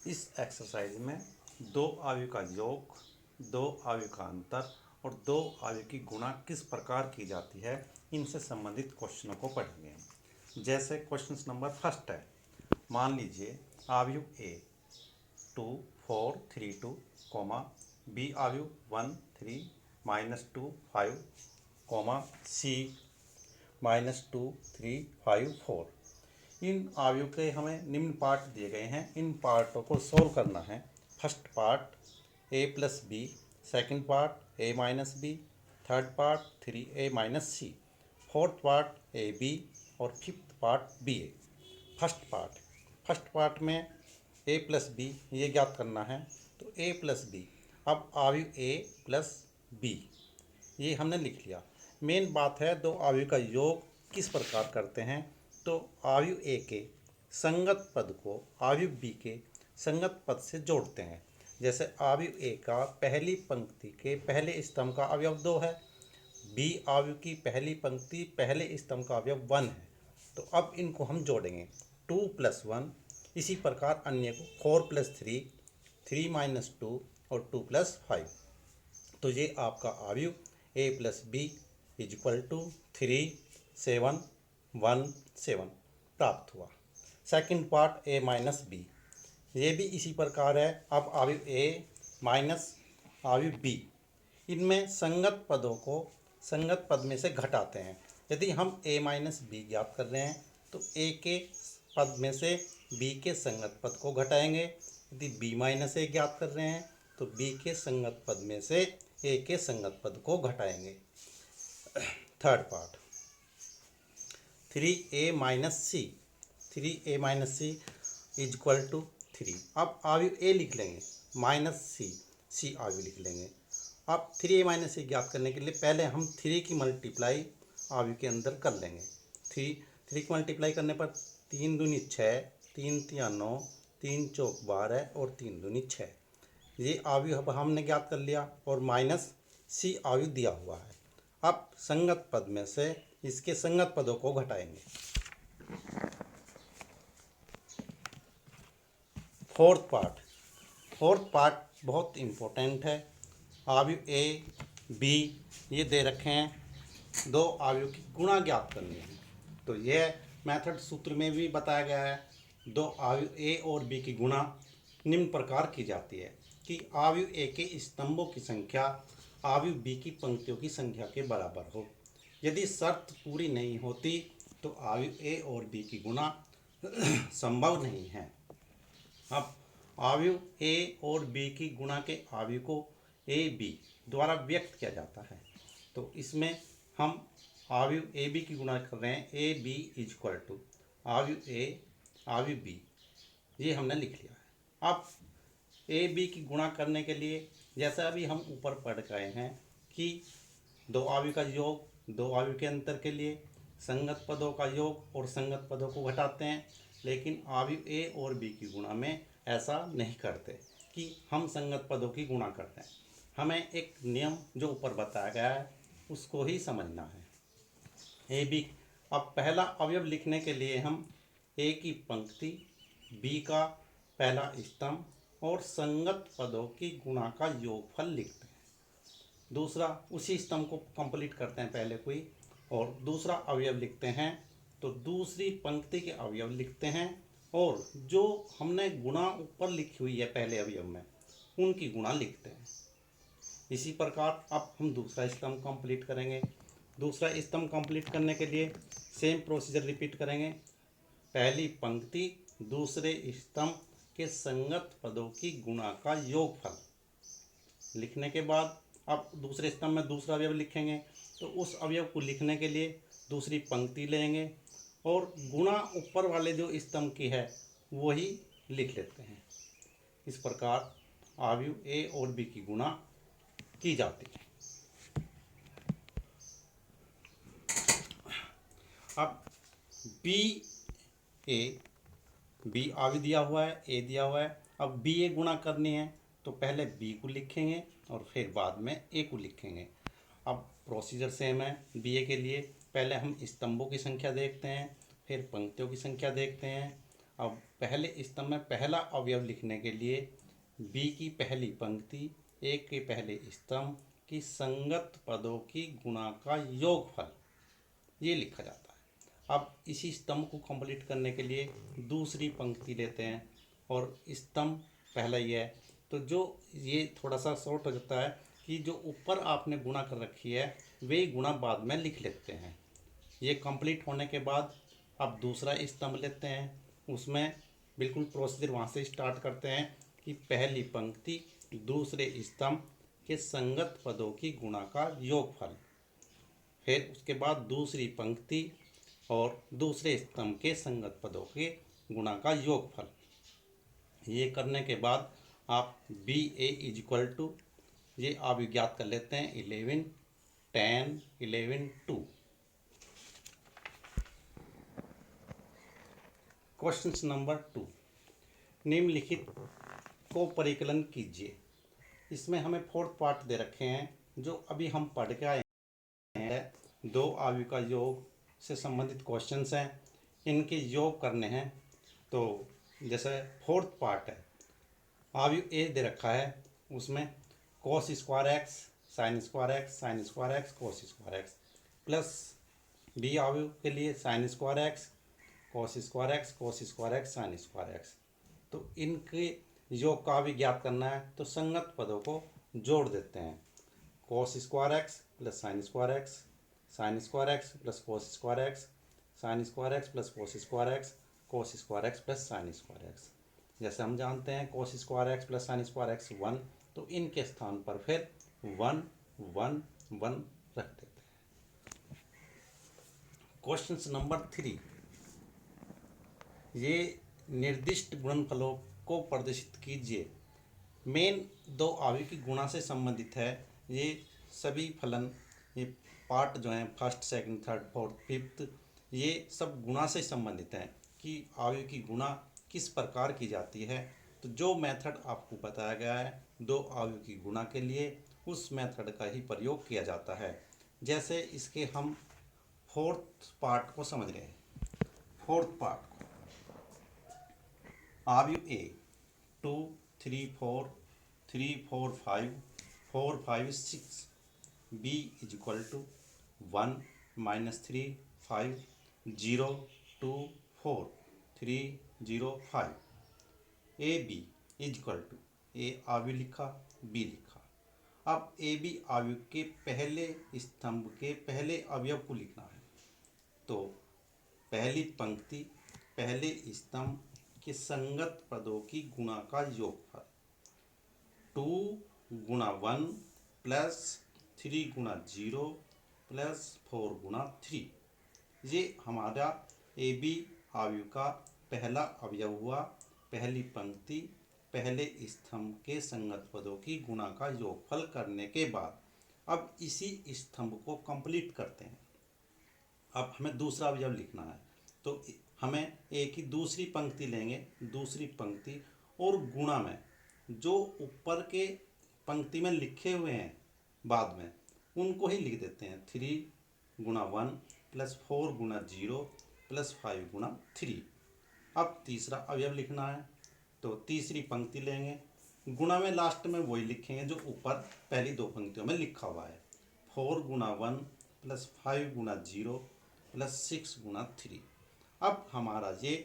इस एक्सरसाइज में दो अवयव का योग, दो अवयव का अंतर और दो अवयव की गुणा किस प्रकार की जाती है, इनसे संबंधित क्वेश्चनों को पढ़ेंगे। जैसे क्वेश्चन नंबर फर्स्ट है, मान लीजिए अवयव ए 2 4 3 2 कोमा बी अवयव 1 3 -2 5 कोमा सी -2 3 5 4। इन अवयव के हमें निम्न पार्ट दिए गए हैं, इन पार्टों को सोल्व करना है। First part A plus B, second part A minus B, third part 3a minus C, fourth part A B और fifth part B A. First part में ए प्लस बी ये ज्ञात करना है, तो ए प्लस बी। अब अवयव ए प्लस बी ये हमने लिख लिया। मेन बात है दो अवयव का योग किस प्रकार करते हैं, तो अवयव ए के संगत पद को अवयव बी के संगत पद से जोड़ते हैं। जैसे अवयव ए का पहली पंक्ति के पहले स्तंभ का अवयव 2 है, बी अवयव की पहली पंक्ति पहले स्तंभ का अवयव 1 है, तो अब इनको हम जोड़ेंगे 2 + 1। इसी प्रकार अन्य को 4 + 3, 3 - 2 और 2 + 5। तो ये आपका अवयव ए प्लस बी = 3 7 1 7 प्राप्त हुआ। Second part A minus B, ये भी इसी प्रकार है। अब अवयव ए माइनस अवयव बी, इनमें संगत पदों को संगत पद में से घटाते हैं। यदि हम ए माइनस बी ज्ञात कर रहे हैं तो ए के पद में से बी के संगत पद को घटाएंगे। यदि बी माइनस ए ज्ञात कर रहे हैं तो बी के संगत पद में से ए के संगत पद को घटाएंगे। थर्ड पार्ट 3a माइनस सी, 3a माइनस सी = 3। अब अवयव ए लिख लेंगे, माइनस सी अवयव लिख लेंगे। अब 3a माइनस सी ज्ञात करने के लिए पहले हम 3 की मल्टीप्लाई अवयव के अंदर कर लेंगे। 3 की मल्टीप्लाई करने पर 3 दूनी 6, 3 तिया 9, 3 चौक 12 और 3 दूनी 6। ये अवयव अब हमने ज्ञात कर लिया और माइनस सी अवयव दिया हुआ है। अब संगत पद में से इसके संगत पदों को घटाएंगे। फोर्थ पार्ट बहुत इम्पोर्टेंट है। अवयव ए बी ये दे रखे हैं, दो अवयव की गुणा ज्ञात करनी है। तो यह मेथड सूत्र में भी बताया गया है। दो अवयव ए और बी की गुणा निम्न प्रकार की जाती है कि अवयव ए के स्तंभों की संख्या अवयव बी की पंक्तियों की संख्या के बराबर हो। यदि शर्त पूरी नहीं होती तो अवयव ए और बी की गुणा संभव नहीं है। अब अवयव ए और बी की गुणा के अवयव को ए बी द्वारा व्यक्त किया जाता है। तो इसमें हम अवयव ए बी की गुणा कर रहे हैं, ए बी = अवयव ए अवयव बी, ये हमने लिख लिया है। अब ए बी की गुणा करने के लिए जैसा अभी हम ऊपर पढ़ गए हैं कि दो अवयव का योग, दो अवयव के अंतर के लिए संगत पदों का योग और संगत पदों को घटाते हैं। लेकिन अवयव ए और बी की गुणा में ऐसा नहीं करते कि हम संगत पदों की गुणा करते हैं। हमें एक नियम जो ऊपर बताया गया है उसको ही समझना है। ए बी, अब पहला अवयव लिखने के लिए हम ए की पंक्ति, बी का पहला स्तंभ और संगत पदों की गुणा का योगफल लिखते हैं। दूसरा उसी स्तंभ को कंप्लीट करते हैं पहले कोई, और दूसरा अवयव लिखते हैं तो दूसरी पंक्ति के अवयव लिखते हैं और जो हमने गुणा ऊपर लिखी हुई है पहले अवयव में उनकी गुणा लिखते हैं। इसी प्रकार अब हम दूसरा स्तंभ कंप्लीट करेंगे। दूसरा स्तंभ कंप्लीट करने के लिए सेम प्रोसीजर रिपीट करेंगे। पहली पंक्ति दूसरे स्तंभ के संगत पदों की गुणा का योगफल लिखने के बाद अब दूसरे स्तंभ में दूसरा अवयव लिखेंगे, तो उस अवयव को लिखने के लिए दूसरी पंक्ति लेंगे और गुणा ऊपर वाले जो स्तंभ की है वही लिख लेते हैं। इस प्रकार अवयव ए और बी की गुणा की जाती है। अब बी अवयव दिया हुआ है, ए दिया हुआ है। अब बी ए गुणा करनी है तो पहले बी को लिखेंगे और फिर बाद में ए को लिखेंगे। अब प्रोसीजर सेम है। बी ए के लिए पहले हम स्तंभों की संख्या देखते हैं, फिर पंक्तियों की संख्या देखते हैं अब पहले स्तंभ में पहला अवयव लिखने के लिए बी की पहली पंक्ति ए के पहले स्तंभ की संगत पदों की गुणा का योगफल ये लिखा जाता है। अब इसी स्तंभ को कंप्लीट करने के लिए दूसरी पंक्ति लेते हैं और स्तंभ पहला ही है, तो जो ये थोड़ा सा शॉर्ट हो जाता है कि जो ऊपर आपने गुणा कर रखी है वे गुणा बाद में लिख लेते हैं। ये कंप्लीट होने के बाद अब दूसरा स्तंभ लेते हैं, उसमें बिल्कुल प्रोसीजर वहाँ से स्टार्ट करते हैं कि पहली पंक्ति दूसरे स्तंभ के संगत पदों की गुणा का योगफल, फिर उसके बाद दूसरी पंक्ति और दूसरे स्तंभ के संगत पदों के गुणा का योगफल। ये करने के बाद आप B A is equal to ये आप ज्ञात कर लेते हैं 11 10 11 2। क्वेश्चन नंबर 2, निम्नलिखित को परिकलन कीजिए। इसमें हमें फोर्थ पार्ट दे रखे हैं जो अभी हम पढ़ के आए हैं। दो आयु का योग से संबंधित क्वेश्चंस हैं, इनके योग करने हैं। तो जैसे फोर्थ पार्ट है, आयु ए दे रखा है, उसमें cos square X sine square X sine square X cos square X plus B आयु के लिए sine square X cos square X cos square X sine square X. तो इनके योग का भी ज्ञात करना है तो संगत पदों को जोड़ देते हैं। cos square X plus sign square X sine square X plus cos square X sine square X plus cos square X cos square X plus sign square x. जैसे हम जानते हैं cos square X plus sign square x 1, तो इनके स्थान पर फिर 1 1 1 रख देते हैं। क्वेश्चन नंबर 3, ये निर्दिष्ट गुणनफलों को प्रदर्शित कीजिए। मेन दो आयु की गुणा से संबंधित है। ये सभी फलन, ये पार्ट जो हैं first second third fourth fifth, ये सब गुणा से संबंधित हैं कि आयु की गुणा किस प्रकार की जाती है। तो जो मेथड आपको बताया गया है दो आयु की गुणा के लिए, उस मेथड का ही प्रयोग किया जाता है। जैसे इसके हम फोर्थ पार्ट को समझ रहे हैं। फोर्थ पार्ट को आयु A 2 3 4 3 4 5 4 5 6 B is equal to 1 -3 5 0 2 4 3 0 5। A B is equal to A आयु लिखा बी लिखा। अब ए बी आयु के पहले स्तंभ के पहले अवयव को लिखना है। तो पहली पंक्ति पहले स्तंभ के संगत पदों की गुणा का योगफल 2 गुणा 1 प्लस 3 गुणा 0 प्लस 4 गुणा 3। ये हमारा ए बी आयु का पहला अवयव हुआ। पहली पंक्ति पहले स्तंभ के संगत पदों की गुणा का योगफल करने के बाद अब इसी स्तंभ को कंप्लीट करते हैं। अब हमें दूसरा अवयव लिखना है, तो हमें ए की दूसरी पंक्ति लेंगे, दूसरी पंक्ति और गुणा में जो ऊपर के पंक्ति में लिखे हुए हैं बाद में उनको ही लिख देते हैं। 3 गुणा 1 प्लस 4 गुणा 0 प्लस 5 गुणा 3। अब तीसरा अवयव लिखना है, तो तीसरी पंक्ति लेंगे, गुणा में लास्ट में वही लिखेंगे जो ऊपर पहली दो पंक्तियों में लिखा हुआ है। 4 गुणा 1 प्लस 5 गुणा 0 प्लस 6 गुणा 3। अब हमारा ये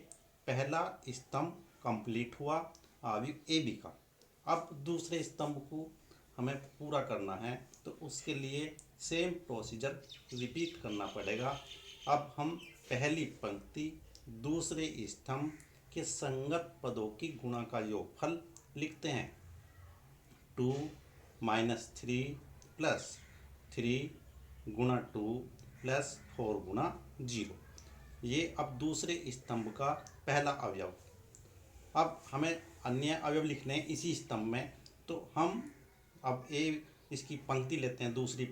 पहला स्तंभ कंप्लीट हुआ आयु ए बी का। अब दूसरे स्तंभ को हमें पूरा करना है, तो उसके लिए सेम प्रोसीजर रिपीट करना पड़ेगा। अब हम पहली पंक्ति दूसरे स्तंभ के संगत पदों की गुणा का योगफल लिखते हैं। 2 -3 प्लस 3 गुणा 2 प्लस 4 गुणा 0। ये अब दूसरे स्तंभ का पहला अवयव। अब हमें अन्य अवयव लिखने हैं इसी स्तंभ में, तो हम अब इसकी पंक्ति लेते हैं, दूसरी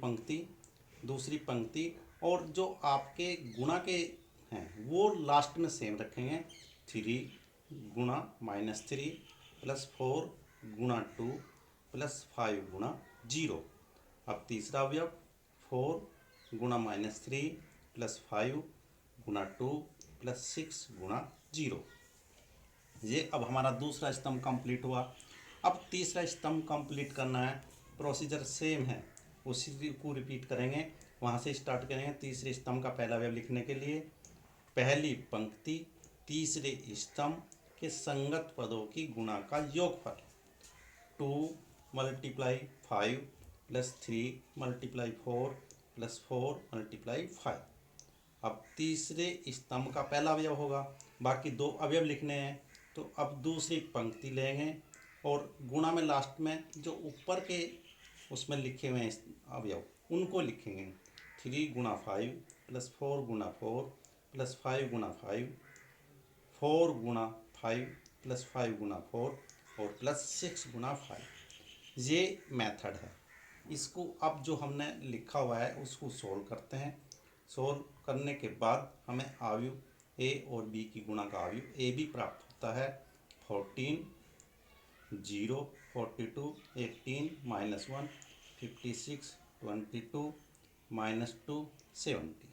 पंक्ति और जो आपके गुणा के हैं वो लास्ट में सेम रखेंगे। 3 गुणा -3 प्लस 4 गुणा 2 प्लस 5 गुणा 0। अब तीसरा अवयव 4 गुणा -3 प्लस 5 गुणा 2 प्लस 6 गुणा 0। ये अब हमारा दूसरा स्तंभ कंप्लीट हुआ। अब तीसरा स्तंभ कंप्लीट करना है, प्रोसीजर सेम है, उसी को रिपीट करेंगे, वहाँ से स्टार्ट करेंगे। तीसरे स्तंभ का पहला अवयव लिखने के लिए पहली पंक्ति तीसरे स्तंभ के संगत पदों की गुणा का योगफल 2 multiply 5 plus 3 multiply 4 plus 4 multiply 5। अब तीसरे स्तंभ का पहला अवयव होगा, बाकी दो अवयव लिखने हैं, तो अब दूसरी पंक्ति लेंगे और गुणा में लास्ट में जो ऊपर के उसमें लिखे हुए हैं अवयव उनको लिखेंगे। 3 गुणा 5 प्लस 4 गुणा 4 प्लस 5 गुणा 5, 4 गुणा 5 प्लस 5 गुणा 4 और प्लस 6 गुणा 5। ये मेथड है। इसको अब जो हमने लिखा हुआ है उसको सोल्व करते हैं। सोल्व करने के बाद हमें अवयव ए और बी की गुणा का अवयव ए बी प्राप्त होता है। 14 0 42 18 -1 56 22 -2 70।